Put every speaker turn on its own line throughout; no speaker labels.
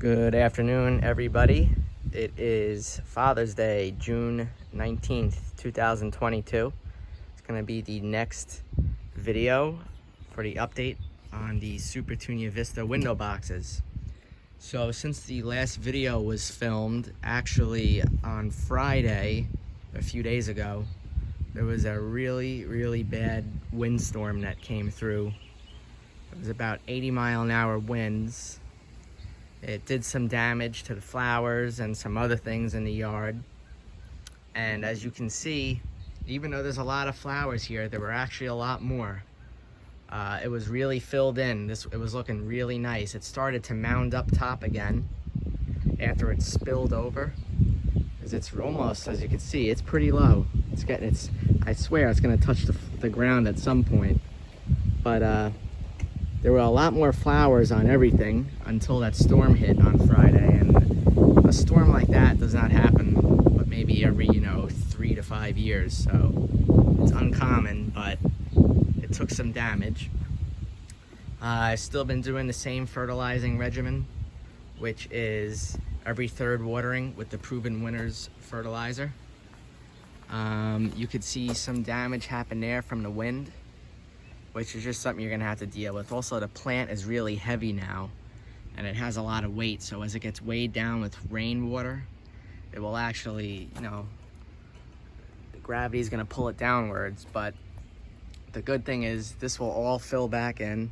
Good afternoon, everybody. It is Father's Day, June 19th, 2022. It's going to be the next video for the update on the Supertunia Vista window boxes. So since the last video was filmed, actually on Friday, a few days ago, there was a really bad windstorm that came through. It was about 80-mile-an-hour winds. It did some damage to the flowers and some other things in the yard. And as you can see, even though there's a lot of flowers here, there were actually a lot more. It was really filled in. It was looking really nice. It started to mound up top again after it spilled over. Because it's almost, as you can see, it's pretty low. I swear it's gonna touch the ground at some point. But there were a lot more flowers on everything until that storm hit on Friday, and a storm like that does not happen but maybe every 3 to 5 years, so it's uncommon, but it took some damage. I've still been doing the same fertilizing regimen, which is every third watering with the Proven Winners fertilizer. You could see some damage happen there from the wind, which is just something you're gonna have to deal with. Also, the plant is really heavy now, and it has a lot of weight, so as it gets weighed down with rainwater, it will actually, the gravity is gonna pull it downwards. But the good thing is this will all fill back in.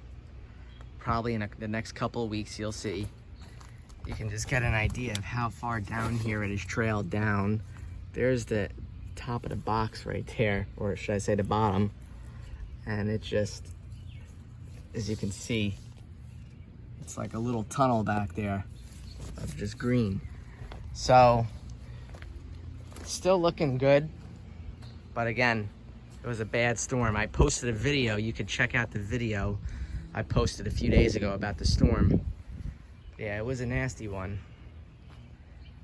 Probably in the next couple of weeks, you'll see. You can just get an idea of how far down here it is trailed down. There's the top of the box right there, or should I say the bottom. And it just, as you can see, it's like a little tunnel back there of just green. So, still looking good, but again, it was a bad storm. I posted a video, you could check out the video I posted a few days ago about the storm. Yeah, it was a nasty one.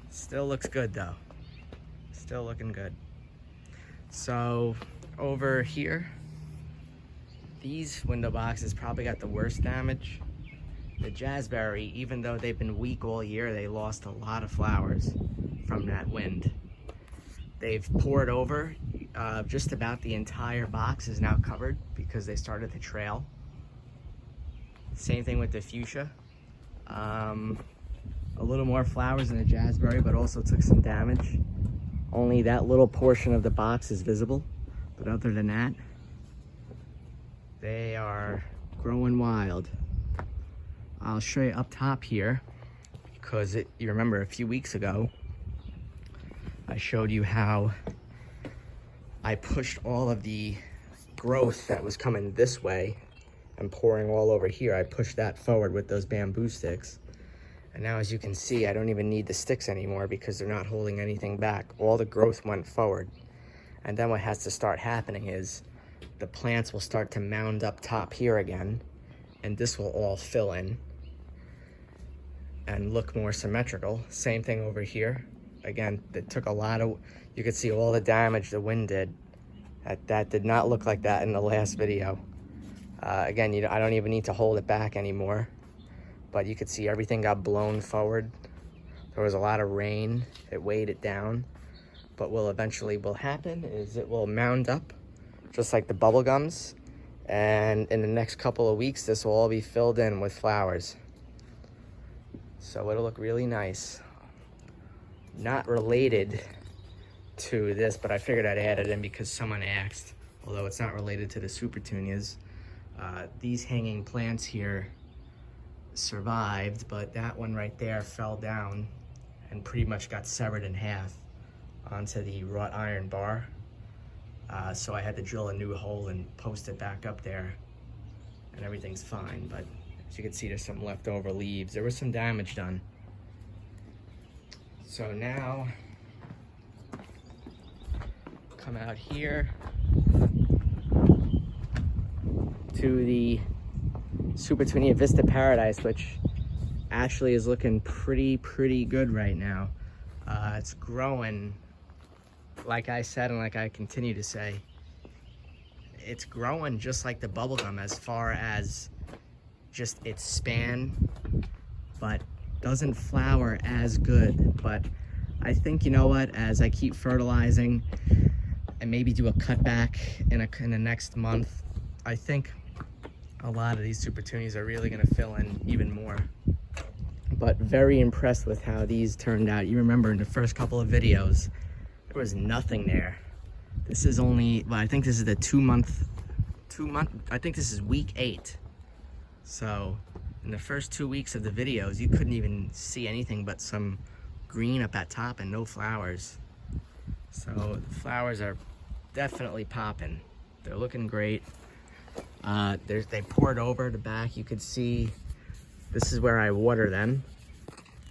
Still looks good though. Still looking good. So, over here, these window boxes probably got the worst damage. The Jazzberry, even though they've been weak all year, they lost a lot of flowers from that wind. They've poured over. Just about the entire box is now covered because they started to trail. Same thing with the Fuchsia. A little more flowers in the Jazzberry, but also took some damage. Only that little portion of the box is visible, but other than that, they are growing wild. I'll show you up top here because you remember a few weeks ago, I showed you how I pushed all of the growth that was coming this way and pouring all over here. I pushed that forward with those bamboo sticks. And now, as you can see, I don't even need the sticks anymore because they're not holding anything back. All the growth went forward. And then what has to start happening is the plants will start to mound up top here again, and this will all fill in and look more symmetrical. Same thing over here. Again, it took a lot of, you could see all the damage the wind did. That did not look like that in the last video. Again, I don't even need to hold it back anymore, but you could see everything got blown forward. There was a lot of rain, it weighed it down. But what eventually will happen is it will mound up just like the Bubblegums, and in the next couple of weeks this will all be filled in with flowers, so it'll look really nice. Not related to this, but I figured I'd add it in because someone asked, although it's not related to the Supertunias. These hanging plants here survived, but that one right there fell down and pretty much got severed in half onto the wrought iron bar. So I had to drill a new hole and post it back up there, and everything's fine. But as you can see, there's some leftover leaves. There was some damage done. So now, come out here to the Supertunia Vista Paradise, which actually is looking pretty good right now. It's growing. Like I said, and like I continue to say, it's growing just like the Bubblegum as far as just its span, but doesn't flower as good, but I think, you know what, as I keep fertilizing and maybe do a cutback in the next month, I think a lot of these Supertunias are really going to fill in even more. But very impressed with how these turned out. You remember in the first couple of videos, there was nothing there. This is only, well, I think this is the 2 month, I think this is week 8. So in the first 2 weeks of the videos, you couldn't even see anything but some green up at top and no flowers. So the flowers are definitely popping. They're looking great. They poured over the back. You could see this is where I water them.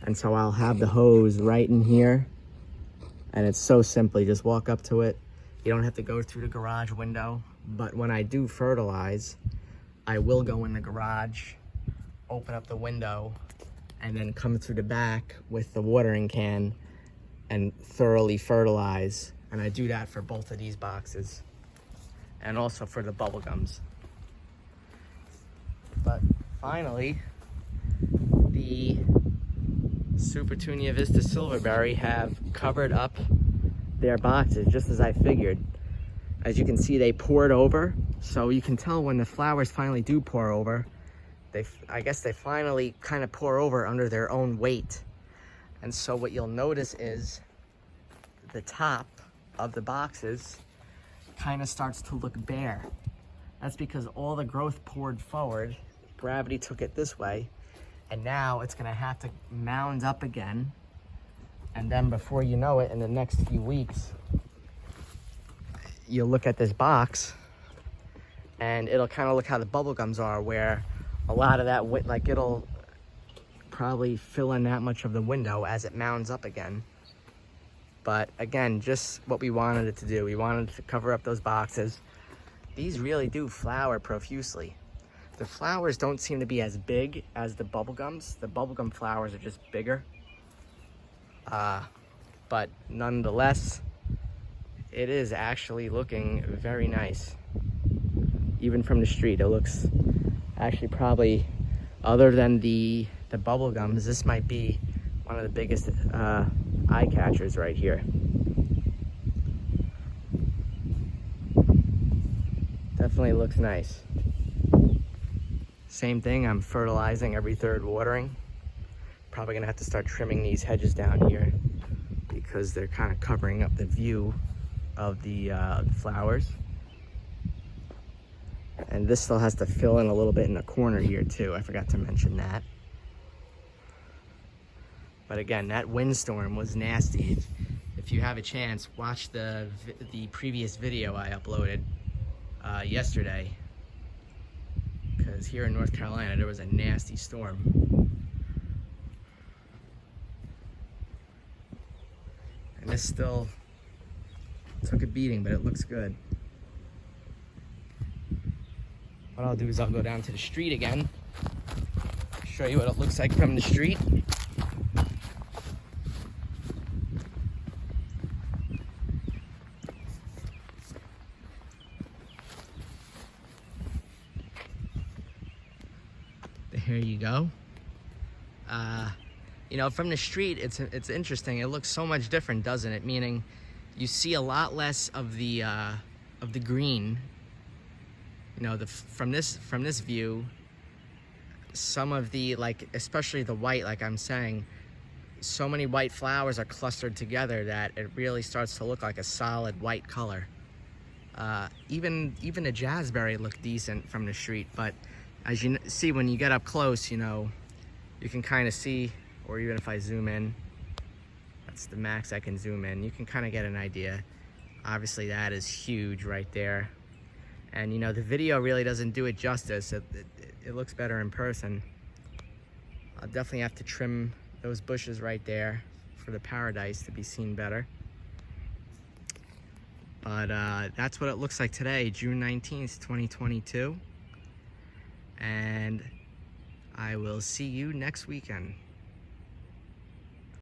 And so I'll have the hose right in here. And it's so simple. You just walk up to it. You don't have to go through the garage window. But when I do fertilize, I will go in the garage, open up the window, and then come through the back with the watering can and thoroughly fertilize. And I do that for both of these boxes and also for the Bubblegums. But finally, the Supertunia Vista Silverberry have covered up their boxes just as I figured. As you can see, they poured over, so you can tell when the flowers finally do pour over, I guess they finally kind of pour over under their own weight. And so what you'll notice is the top of the boxes kind of starts to look bare. That's because all the growth poured forward, gravity took it this way, and now it's gonna have to mound up again. And then before you know it, in the next few weeks, you'll look at this box and it'll kind of look how the Bubblegums are, where a lot of that, like, it'll probably fill in that much of the window as it mounds up again. But again, just what we wanted it to do. We wanted to cover up those boxes. These really do flower profusely. The flowers don't seem to be as big as the Bubblegums. The Bubblegum flowers are just bigger. But nonetheless, it is actually looking very nice. Even from the street, it looks actually probably, other than the Bubblegums, this might be one of the biggest eye catchers right here. Definitely looks nice. Same thing, I'm fertilizing every third watering. Probably gonna have to start trimming these hedges down here because they're kind of covering up the view of the flowers. And this still has to fill in a little bit in the corner here too. I forgot to mention that. But again, that windstorm was nasty. If you have a chance, watch the previous video I uploaded yesterday. Because here in North Carolina, there was a nasty storm. And this still took a beating, but it looks good. What I'll do is I'll go down to the street again, show you what it looks like from the street. Here you go. You know, from the street, it's interesting. It looks so much different, doesn't it? Meaning, you see a lot less of the green. You know, from this view, some of the, like, especially the white, like I'm saying, so many white flowers are clustered together that it really starts to look like a solid white color. Even the Jazzberry looked decent from the street, but as you see, when you get up close, you know, you can kind of see, or even if I zoom in, that's the max I can zoom in, you can kind of get an idea. Obviously, that is huge right there. And, you know, the video really doesn't do it justice. It looks better in person. I'll definitely have to trim those bushes right there for the Paradise to be seen better. But that's what it looks like today, June 19th, 2022. And I will see you next weekend.